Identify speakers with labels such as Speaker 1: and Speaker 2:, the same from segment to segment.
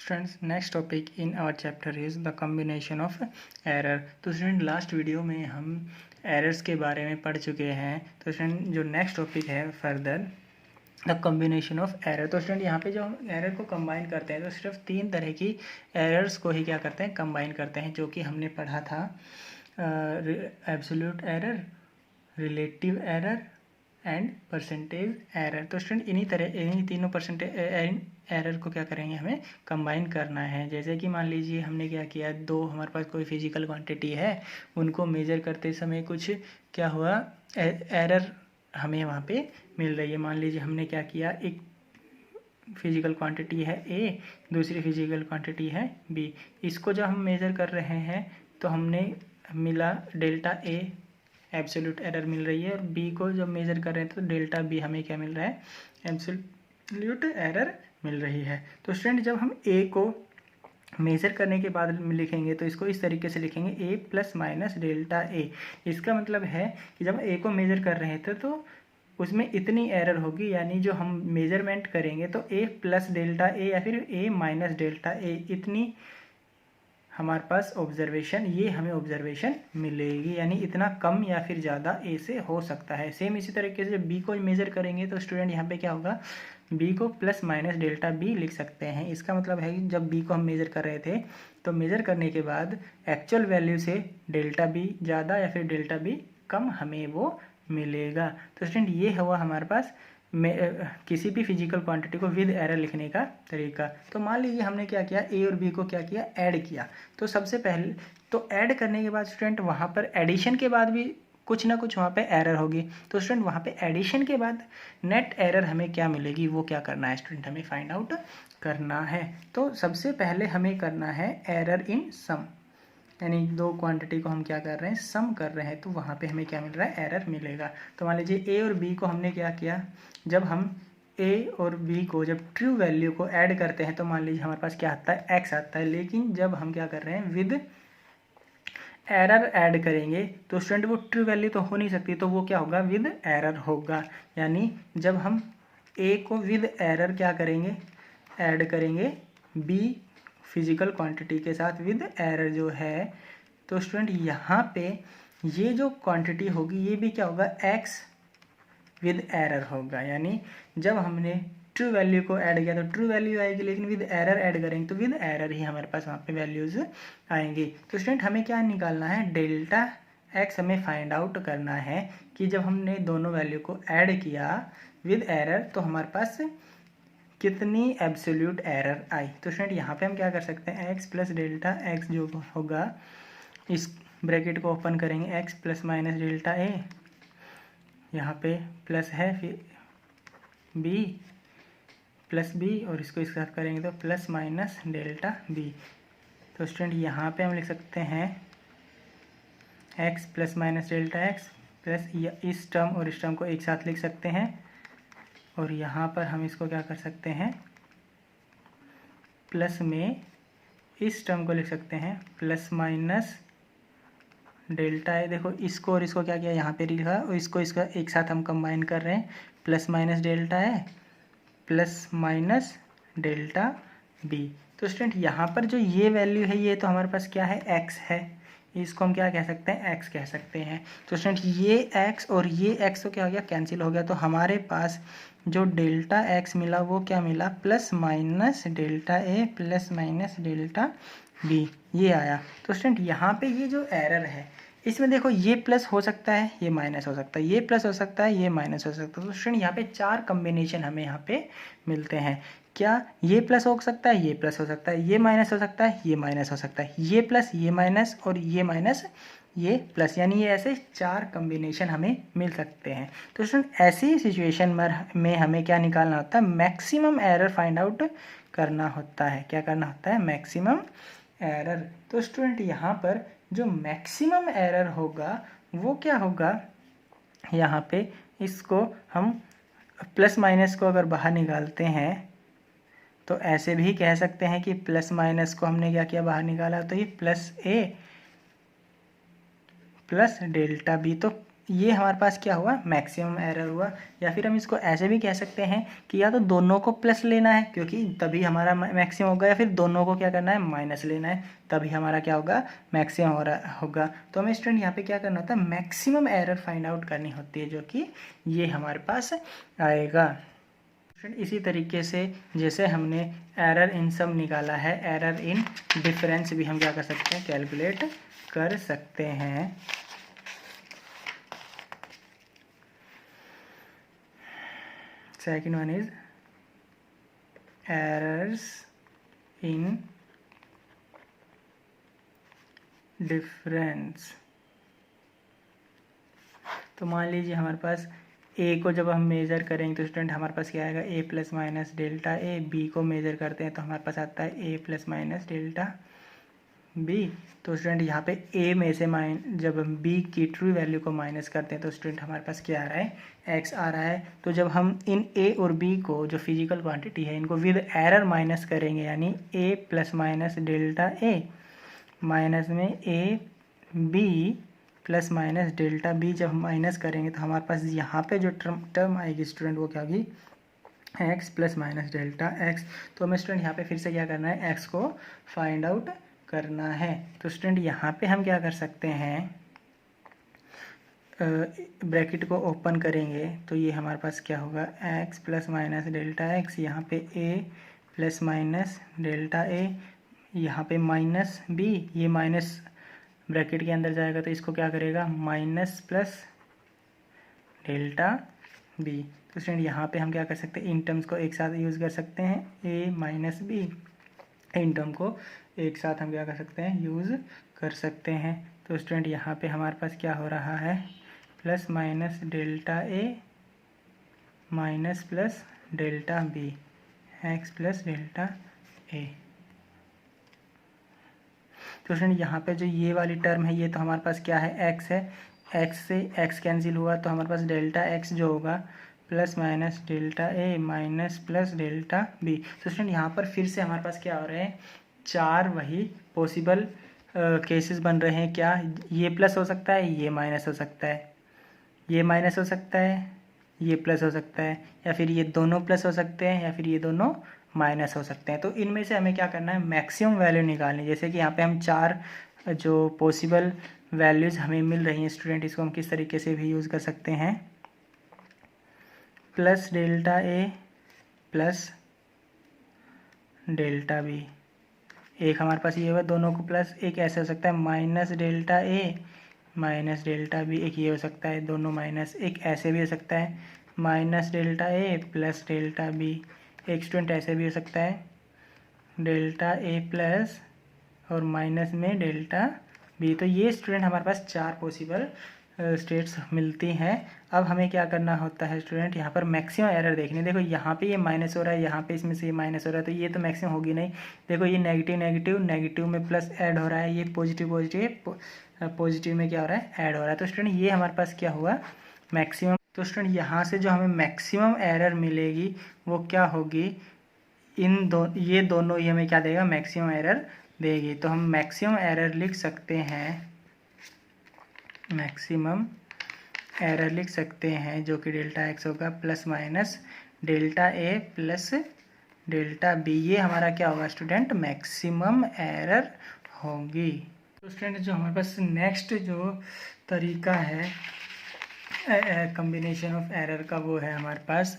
Speaker 1: Students, next topic in our chapter is the combination of error. तो student last video में हम errors के बारे में पढ़ चुके हैं. तो स्टूडेंट जो नेक्स्ट टॉपिक है further the combination of error. तो स्टूडेंट यहाँ पे जो हम एरर को कंबाइन करते हैं तो सिर्फ 3 तरह की एरर्स को ही क्या करते हैं, कंबाइन करते हैं, जो कि हमने पढ़ा था. Absolute error, relative error and percentage error. तो स्टूडेंट इन्हीं तीनों परसेंटेज एरर को क्या करेंगे, हमें कंबाइन करना है. जैसे कि मान लीजिए हमने क्या किया, हमारे पास कोई फिजिकल क्वांटिटी है, उनको मेजर करते समय कुछ क्या हुआ, एरर हमें वहाँ पे मिल रही है. मान लीजिए हमने क्या किया, एक फिजिकल क्वांटिटी है ए, दूसरी फिजिकल क्वांटिटी है बी. इसको जब हम मेजर कर रहे हैं तो हमने मिला डेल्टा ए एब्सोल्यूट एरर मिल रही है, और बी को जब मेजर कर रहे हैं तो डेल्टा बी हमें क्या मिल रहा है, एब्सोल्यूट एरर मिल रही है. तो स्टूडेंट जब हम ए को मेजर करने के बाद लिखेंगे तो इसको इस तरीके से लिखेंगे, ए प्लस माइनस डेल्टा ए. इसका मतलब है कि जब ए को मेजर कर रहे थे तो उसमें इतनी एरर होगी, यानी जो हम मेजरमेंट करेंगे तो ए प्लस डेल्टा ए या फिर ए माइनस डेल्टा ए, इतनी हमारे पास ऑब्जर्वेशन, ये हमें ऑब्जर्वेशन मिलेगी, यानी इतना कम या फिर ज़्यादा ए से हो सकता है. सेम इसी तरीके से बी को मेजर करेंगे तो स्टूडेंट यहाँ पे क्या होगा, बी को प्लस माइनस डेल्टा बी लिख सकते हैं. इसका मतलब है कि जब बी को हम मेजर कर रहे थे तो मेजर करने के बाद एक्चुअल वैल्यू से डेल्टा बी ज़्यादा या फिर डेल्टा बी कम हमें वो मिलेगा. तो स्टूडेंट ये हुआ हमारे पास किसी भी फिजिकल क्वांटिटी को विद एरर लिखने का तरीका. तो मान लीजिए हमने क्या किया, ए और बी को क्या किया, ऐड किया. तो सबसे पहले तो ऐड करने के बाद स्टूडेंट वहाँ पर एडिशन के बाद भी कुछ ना कुछ वहाँ पे एरर होगी. तो स्टूडेंट वहाँ पे एडिशन के बाद नेट एरर हमें क्या मिलेगी, वो क्या करना है स्टूडेंट, हमें फाइंड आउट करना है. तो सबसे पहले हमें करना है एरर इन सम, यानी दो क्वांटिटी को हम क्या कर रहे हैं, सम कर रहे हैं. तो वहाँ पे हमें क्या मिल रहा है, एरर मिलेगा. तो मान लीजिए ए और बी को हमने क्या किया, जब हम ए और बी को जब ट्रू वैल्यू को ऐड करते हैं तो मान लीजिए हमारे पास क्या आता है, एक्स आता है. लेकिन जब हम क्या कर रहे हैं, विद एरर ऐड करेंगे तो स्टूडेंट वो ट्रू वैल्यू तो हो नहीं सकती, तो वो क्या होगा, विद एरर होगा. यानी जब हम ए को विद एरर क्या करेंगे, ऐड करेंगे बी फिजिकल क्वांटिटी के साथ विद एरर जो है, तो स्टूडेंट यहाँ पे ये जो क्वांटिटी होगी ये भी क्या होगा, एक्स विद एरर होगा. यानी जब हमने ट्रू वैल्यू को ऐड किया तो ट्रू वैल्यू आएगी, लेकिन विद एरर ऐड करेंगे तो विद एरर ही हमारे पास वहाँ पे वैल्यूज आएंगी. तो स्टूडेंट हमें क्या निकालना है, डेल्टा एक्स हमें फाइंड आउट करना है कि जब हमने दोनों वैल्यू को ऐड किया विद एरर तो हमारे पास कितनी एब्सोल्यूट एरर आई. तो स्टूडेंट यहाँ पे हम क्या कर सकते हैं, एक्स प्लस डेल्टा एक्स जो होगा, इस ब्रैकेट को ओपन करेंगे, एक्स प्लस माइनस डेल्टा ए, यहाँ पे प्लस है, फिर बी प्लस बी, और इसको इसके साथ करेंगे तो प्लस माइनस डेल्टा बी. तो स्टूडेंट यहाँ पे हम लिख सकते हैं x plus minus delta x plus, इस टर्म और इस टर्म को एक साथ लिख सकते हैं, और यहाँ पर हम इसको क्या कर सकते हैं, प्लस में इस टर्म को लिख सकते हैं प्लस माइनस डेल्टा है. देखो इसको और इसको क्या किया, यहाँ पे लिखा, और इसको इसका एक साथ हम कंबाइन कर रहे हैं, प्लस माइनस डेल्टा है प्लस माइनस डेल्टा बी. तो स्टूडेंट यहाँ पर जो ये वैल्यू है ये तो हमारे पास क्या है, एक्स है, इसको हम क्या कह सकते हैं, एक्स कह सकते हैं. तो स्टूडेंट ये एक्स और ये एक्स तो क्या हो गया, कैंसिल हो गया. तो हमारे पास जो डेल्टा एक्स मिला वो क्या मिला, प्लस माइनस डेल्टा ए प्लस माइनस डेल्टा बी, ये आया. तो स्टूडेंट यहाँ पे ये जो एरर है इसमें देखो, ये प्लस हो सकता है, ये माइनस हो सकता है, ये प्लस हो सकता है, ये माइनस हो सकता है. तो स्टूडेंट यहाँ पे 4 कम्बिनेशन हमें यहाँ पे मिलते हैं. क्या ये प्लस हो सकता है, ये प्लस हो सकता है, ये माइनस हो सकता है, ये माइनस हो सकता है, ये प्लस, ये माइनस और ये माइनस ये प्लस, यानी ये ऐसे 4 कम्बिनेशन हमें मिल सकते हैं. तो स्टूडेंट ऐसी सिचुएशन में हमें क्या निकालना होता है, मैक्सिमम एरर फाइंड आउट करना होता है. क्या करना होता है, मैक्सिमम एरर. तो स्टूडेंट यहाँ पर जो मैक्सिमम एरर होगा वो क्या होगा, यहाँ पे इसको हम प्लस माइनस को अगर बाहर निकालते हैं तो ऐसे भी कह सकते हैं कि प्लस माइनस को हमने क्या किया, बाहर निकाला, तो ये प्लस ए प्लस डेल्टा बी. तो ये हमारे पास क्या हुआ, मैक्सिमम एरर हुआ। या फिर हम इसको ऐसे भी कह सकते हैं कि या तो दोनों को प्लस लेना है क्योंकि तभी हमारा मैक्सिमम होगा, या फिर दोनों को क्या करना है, माइनस लेना है, तभी हमारा क्या होगा, मैक्सिमम होगा। तो हमें स्टूडेंट यहाँ पे क्या करना होता है, मैक्सिमम एरर फाइंड आउट करनी होती है, जो कि ये हमारे पास आएगा। इसी तरीके से जैसे हमने एरर इन सम निकाला है, एरर इन डिफरेंस भी हम क्या कर सकते हैं, कैलकुलेट कर सकते हैं। Second one is errors in difference. तो मान लीजिए हमारे पास ए को जब हम मेज़र करेंगे तो स्टूडेंट हमारे पास क्या आएगा, ए प्लस माइनस डेल्टा ए। बी को मेज़र करते हैं तो हमारे पास आता है ए प्लस माइनस डेल्टा बी। तो स्टूडेंट यहाँ पे ए में से जब हम बी की ट्रू वैल्यू को माइनस करते हैं तो स्टूडेंट हमारे पास क्या आ रहा है, एक्स आ रहा है। तो जब हम इन ए और बी को, जो फिजिकल क्वांटिटी है, इनको विद एरर माइनस करेंगे, यानी A plus minus delta A minus में A B plus minus delta B, जब हम माइनस करेंगे तो हमारे पास यहाँ पे जो टर्म आएगी स्टूडेंट वो क्या होगी, x plus minus delta x. तो हमें स्टूडेंट यहाँ पे फिर से क्या करना है, एक्स को फाइंड आउट करना है। तो स्टूडेंट यहाँ पे हम क्या कर सकते हैं, ब्रैकेट को ओपन करेंगे तो ये हमारे पास क्या होगा, x plus minus delta x, यहाँ पे ए प्लस माइनस डेल्टा ए, यहाँ पे माइनस बी, ये माइनस ब्रैकेट के अंदर जाएगा तो इसको क्या करेगा, माइनस प्लस डेल्टा बी। तो स्टूडेंट यहाँ पे हम क्या कर सकते हैं, इन टर्म्स को एक साथ यूज़ कर सकते हैं, ए माइनस बी, इन टर्म को एक साथ हम क्या कर सकते हैं, यूज़ कर सकते हैं। तो स्टूडेंट यहाँ पे हमारे पास क्या हो रहा है, plus minus delta A minus plus delta B, X plus delta A. तो स्टूडेंट यहाँ पे जो ये वाली टर्म है, ये तो हमारे पास क्या है, एक्स है, एक्स से एक्स कैंसिल हुआ तो हमारे पास डेल्टा एक्स जो होगा plus minus delta A minus plus delta B. तो स्टूडेंट यहाँ पर फिर से हमारे पास क्या हो रहे हैं, चार वही पॉसिबल केसेस बन रहे हैं। क्या, ये प्लस हो सकता है, ये माइनस हो सकता है, ये माइनस हो सकता है, ये प्लस हो सकता है, या फिर ये दोनों प्लस हो सकते हैं, या फिर ये दोनों माइनस हो सकते हैं। तो इनमें से हमें क्या करना है, मैक्सिमम वैल्यू निकालनी। जैसे कि यहाँ पे हम चार जो पॉसिबल वैल्यूज़ हमें मिल रही हैं स्टूडेंट, इसको हम किस तरीके से भी यूज़ कर सकते हैं, प्लस डेल्टा ए प्लस डेल्टा बी। एक हमारे पास ये हुआ, दोनों को प्लस, एक ऐसे हो सकता है minus delta A minus delta B, एक ये हो सकता है दोनों माइनस, एक ऐसे भी हो सकता है माइनस डेल्टा ए प्लस डेल्टा बी, एक स्टूडेंट ऐसे भी हो सकता है डेल्टा ए प्लस और माइनस में डेल्टा बी। तो ये स्टूडेंट हमारे पास चार पॉसिबल स्टेट्स मिलती हैं। अब हमें क्या करना होता है स्टूडेंट, यहाँ पर मैक्सिमम एरर देखनी। देखो यहाँ पे ये माइनस हो रहा है, यहाँ पे इसमें से ये माइनस हो रहा है, तो ये तो मैक्सिमम होगी नहीं। देखो ये नेगेटिव नेगेटिव नेगेटिव में प्लस ऐड हो रहा है, ये पॉजिटिव पॉजिटिव पॉजिटिव में क्या हो रहा है, ऐड हो रहा है। तो स्टूडेंट ये हमारे पास क्या हुआ, मैक्सिमम। तो स्टूडेंट यहाँ से जो हमें मैक्सिमम एरर मिलेगी वो क्या होगी, ये दोनों ही हमें क्या देगा, मैक्सिमम एरर देगी। तो हम मैक्सिमम एरर लिख सकते हैं, मैक्सिमम एरर लिख सकते हैं जो कि डेल्टा एक्स होगा प्लस माइनस डेल्टा ए प्लस डेल्टा बी। ये हमारा क्या होगा स्टूडेंट, मैक्सिमम एरर होगी। तो स्टूडेंट जो हमारे पास नेक्स्ट जो तरीका है कम्बिनेशन ऑफ एरर का, वो है हमारे पास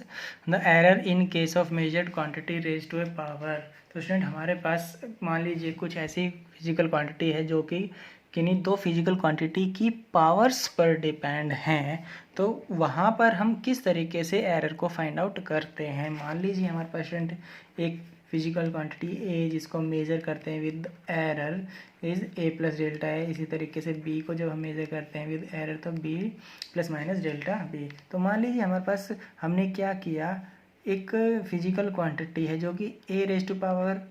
Speaker 1: the error in case of measured quantity raise to A power. तो स्टूडेंट हमारे पास मान लीजिए कुछ ऐसी फिजिकल क्वांटिटी है जो कि किन्हीं दो फिजिकल क्वांटिटी की पावर्स पर डिपेंड हैं। तो वहाँ पर हम किस तरीके से एरर को फाइंड आउट करते हैं। मान लीजिए हमारे पास स्टूडेंट एक फिजिकल क्वांटिटी ए जिसको हम मेज़र करते हैं with error is a plus delta है। इसी तरीके से बी को जब हम मेज़र करते हैं विद एरर तो B plus minus delta B. तो मान लीजिए हमारे पास हमने क्या किया, एक फिजिकल क्वांटिटी है जो कि A raise to power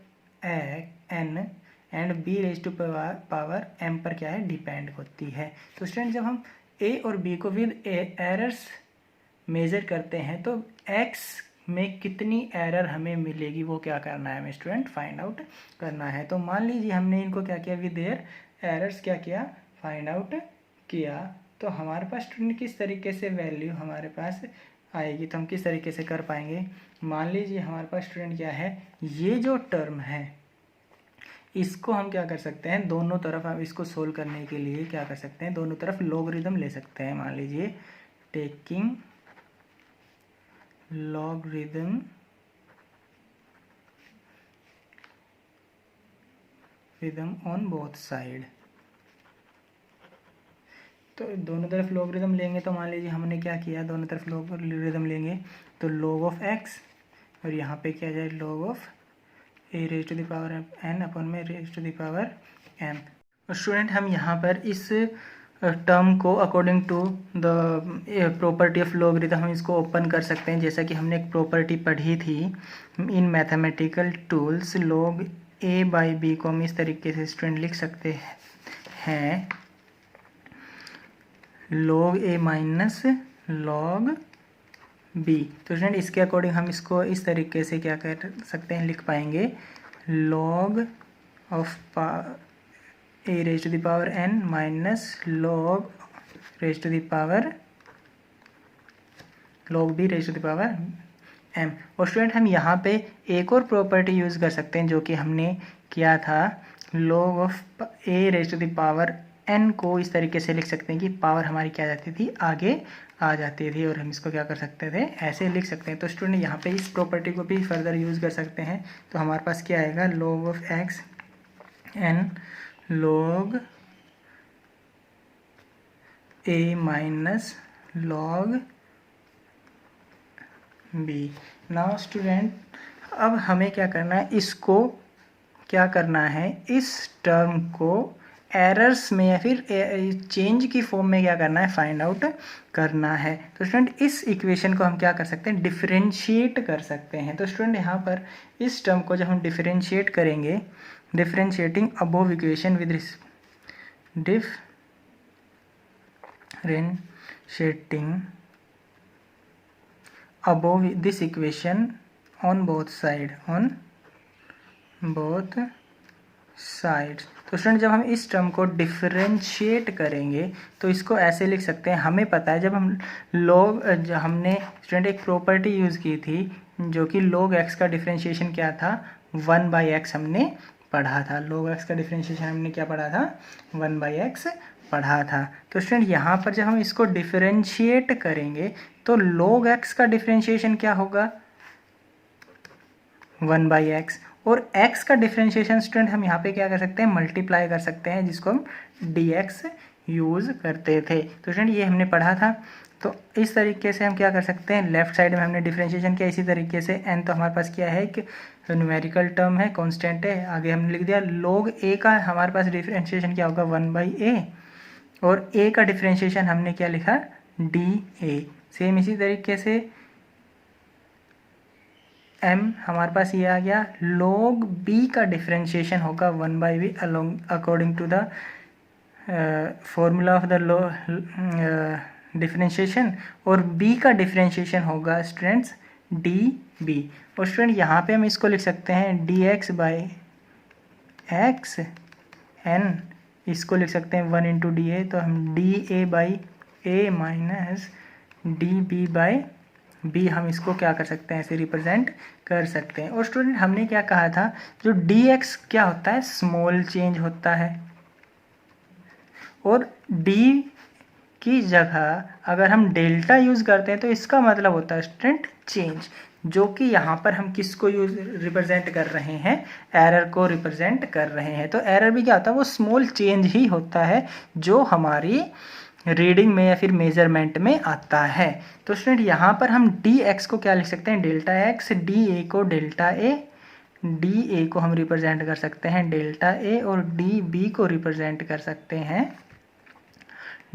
Speaker 1: N and B raise to power M पर क्या है, डिपेंड होती है। तो स्टूडेंट जब हम ए और बी को विद एरर्स मेज़र करते हैं तो एक्स में कितनी एरर हमें मिलेगी वो क्या करना है हमें स्टूडेंट, फाइंड आउट करना है। तो मान लीजिए हमने इनको क्या किया, विद एरर्स क्या किया, फाइंड आउट किया। तो हमारे पास स्टूडेंट किस तरीके से वैल्यू हमारे पास आएगी, तो हम किस तरीके से कर पाएंगे। मान लीजिए हमारे पास स्टूडेंट क्या है, ये जो टर्म है इसको हम क्या कर सकते हैं, दोनों तरफ हम इसको सोल्व करने के लिए क्या कर सकते हैं, दोनों तरफ लॉगरिथम ले सकते हैं। मान लीजिए taking logarithm on both side, तो दोनों तरफ लॉगरिथम लेंगे। तो मान लीजिए हमने क्या किया, दोनों तरफ लॉगरिथम लेंगे तो log ऑफ x और यहाँ पे क्या जाए log of a raise to the power n upon में raise to the power m। और स्टूडेंट हम यहाँ पर इस टर्म को according to the property of logarithm हम इसको ओपन कर सकते हैं। जैसा कि हमने एक प्रॉपर्टी पढ़ी थी इन mathematical tools, log a by b को हम इस तरीके से स्टूडेंट लिख सकते हैं log a minus log b। तो स्टूडेंट इसके अकॉर्डिंग हम इसको इस तरीके से क्या कर सकते हैं, लिख पाएंगे log of a raise to the power n minus log raise to the power log b raise to the power m। और स्टूडेंट हम यहाँ पे एक और प्रॉपर्टी यूज़ कर सकते हैं जो कि हमने किया था, log of a raise to the power n को इस तरीके से लिख सकते हैं कि पावर हमारी क्या जाती थी, आगे आ जाती थी, और हम इसको क्या कर सकते थे, ऐसे लिख सकते हैं। तो स्टूडेंट यहाँ पे इस प्रॉपर्टी को भी फर्दर यूज़ कर सकते हैं। तो हमारे पास क्या आएगा, log of x n log a minus log b। Now student अब हमें क्या करना है, इसको क्या करना है, इस टर्म को एरर्स में या फिर चेंज की फॉर्म में क्या करना है, फाइंड आउट करना है। तो स्टूडेंट इस इक्वेशन को हम क्या कर सकते हैं, डिफरेंशिएट कर सकते हैं। तो स्टूडेंट यहाँ पर इस टर्म को जब हम डिफरेंशिएट करेंगे, differentiating above equation with differentiating above this equation on both sides। तो स्टूडेंट जब हम इस टर्म को डिफरेंशिएट करेंगे तो इसको ऐसे लिख सकते हैं, हमें पता है जब हम हमने स्टूडेंट एक प्रॉपर्टी यूज़ की थी जो कि log x का डिफरेंशिएशन क्या था, 1/x हमने पढ़ा था। log x का डिफरेंशिएशन हमने क्या पढ़ा था, 1/x पढ़ा था। तो स्टूडेंट यहाँ पर जब हम इसको डिफरेंशिएट करेंगे तो log x का डिफरेंशिएशन क्या होगा, 1/x, और x का डिफरेंशिएशन स्टूडेंट हम यहाँ पे क्या कर सकते हैं, मल्टीप्लाई कर सकते हैं, जिसको हम dx यूज़ करते थे। तो स्टूडेंट ये हमने पढ़ा था। तो इस तरीके से हम क्या कर सकते हैं, लेफ्ट साइड में हमने डिफरेंशिएशन किया, इसी तरीके से n तो हमारे पास क्या है, कि न्यूमेरिकल टर्म है, कांस्टेंट है, आगे हमने लिख दिया log a का हमारे पास डिफरेंशिएशन क्या होगा, 1/a, और a का डिफरेंशिएशन हमने क्या लिखा, dA। सेम इसी तरीके से m हमारे पास ये आ गया, log b का डिफरेंशिएशन होगा 1/b according to the formula of the differentiation, और b का डिफरेंशिएशन होगा स्टूडेंट्स db। और स्टूडेंट यहाँ पे हम इसको लिख सकते हैं dx/x n, इसको लिख सकते हैं 1 × dA, तो हम dA/a माइनस dB/b हम इसको क्या कर सकते हैं, ऐसे रिप्रेजेंट कर सकते हैं। और स्टूडेंट हमने क्या कहा था, जो dx क्या होता है, स्मॉल चेंज होता है, और d की जगह अगर हम डेल्टा यूज़ करते हैं तो इसका मतलब होता है स्टूडेंट चेंज, जो कि यहाँ पर हम किसको रिप्रेजेंट कर रहे हैं, एरर को रिप्रेजेंट कर रहे हैं। तो एरर भी क्या होता है, वो स्मॉल चेंज ही होता है जो हमारी रीडिंग में या फिर मेजरमेंट में आता है। तो स्टूडेंट यहाँ पर हम dx को क्या लिख सकते हैं, डेल्टा x, dA को डेल्टा a, dA को हम रिप्रेजेंट कर सकते हैं डेल्टा a, और dB को रिप्रेजेंट कर सकते हैं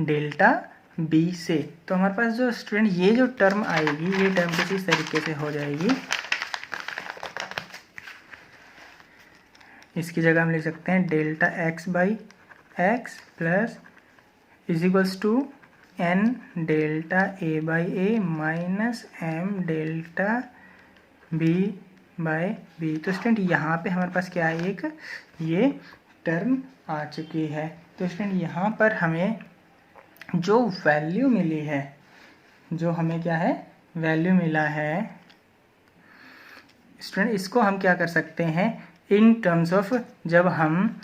Speaker 1: डेल्टा b से। तो हमारे पास जो स्टूडेंट ये जो टर्म आएगी, ये टर्म कुछ इस तरीके से हो जाएगी, इसकी जगह हम लिख सकते हैं delta x/x plus is equals to n delta a/a minus m delta b/b। तो स्टूडेंट यहाँ पे हमारे पास क्या है, एक ये टर्म आ चुकी है। तो स्टूडेंट यहाँ पर हमें जो वैल्यू मिली है, जो हमें क्या है वैल्यू मिला है स्टूडेंट, इसको हम क्या कर सकते हैं इन टर्म्स ऑफ, जब हम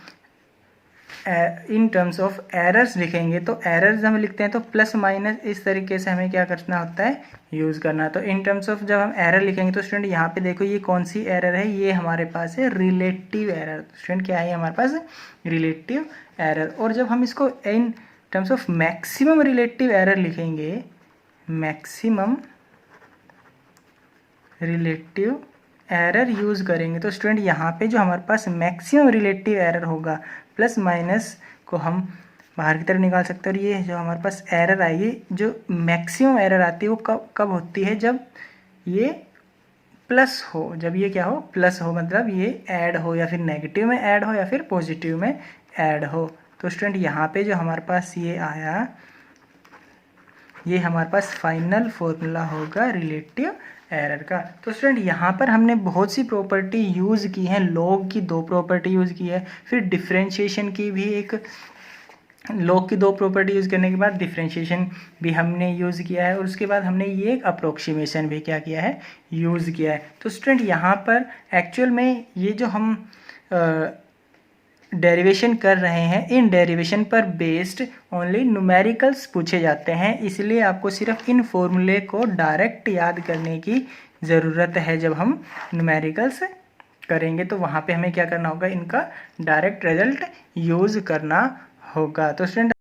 Speaker 1: इन टर्म्स ऑफ एरर्स लिखेंगे तो एरर्स हम लिखते हैं तो प्लस माइनस इस तरीके से हमें क्या करना होता है यूज़ करना। तो इन टर्म्स ऑफ जब हम एरर लिखेंगे तो स्टूडेंट यहाँ पे देखो ये कौन सी एरर है, ये हमारे पास है रिलेटिव एरर। स्टूडेंट क्या है हमारे पास रिलेटिव एरर। और जब हम इसको in terms of maximum relative error लिखेंगे, मैक्सिमम रिलेटिव एरर यूज़ करेंगे तो स्टूडेंट यहाँ पे जो हमारे पास मैक्सिमम रिलेटिव एरर होगा प्लस माइनस को हम बाहर की तरफ निकाल सकते हैं। और ये जो हमारे पास एरर आएगी, जो मैक्सिमम एरर आती है वो कब कब होती है, जब ये प्लस हो, जब ये क्या हो प्लस हो, मतलब ये ऐड हो, या फिर नेगेटिव में ऐड हो या फिर पॉजिटिव में ऐड हो। तो स्टूडेंट यहाँ पे जो हमारे पास ये आया, ये हमारे पास फाइनल फॉर्मूला होगा रिलेटिव एरर का। तो स्टूडेंट यहाँ पर हमने बहुत सी प्रॉपर्टी यूज़ की हैं, लॉग की 2 प्रॉपर्टी यूज़ की है, फिर डिफरेंशिएशन की भी एक, लॉग की 2 प्रॉपर्टी यूज़ करने के बाद डिफरेंशिएशन भी हमने यूज़ किया है, और उसके बाद हमने ये एक अप्रोक्सीमेशन भी क्या किया है यूज़ किया है। तो स्टूडेंट यहाँ पर एक्चुअल में ये जो हम डेरिवेशन कर रहे हैं, इन डेरिवेशन पर बेस्ड ओनली न्यूमेरिकल्स पूछे जाते हैं, इसलिए आपको सिर्फ इन फॉर्मूले को डायरेक्ट याद करने की ज़रूरत है। जब हम न्यूमेरिकल्स करेंगे तो वहाँ पे हमें क्या करना होगा, इनका डायरेक्ट रिजल्ट यूज़ करना होगा। तो स्टूडेंट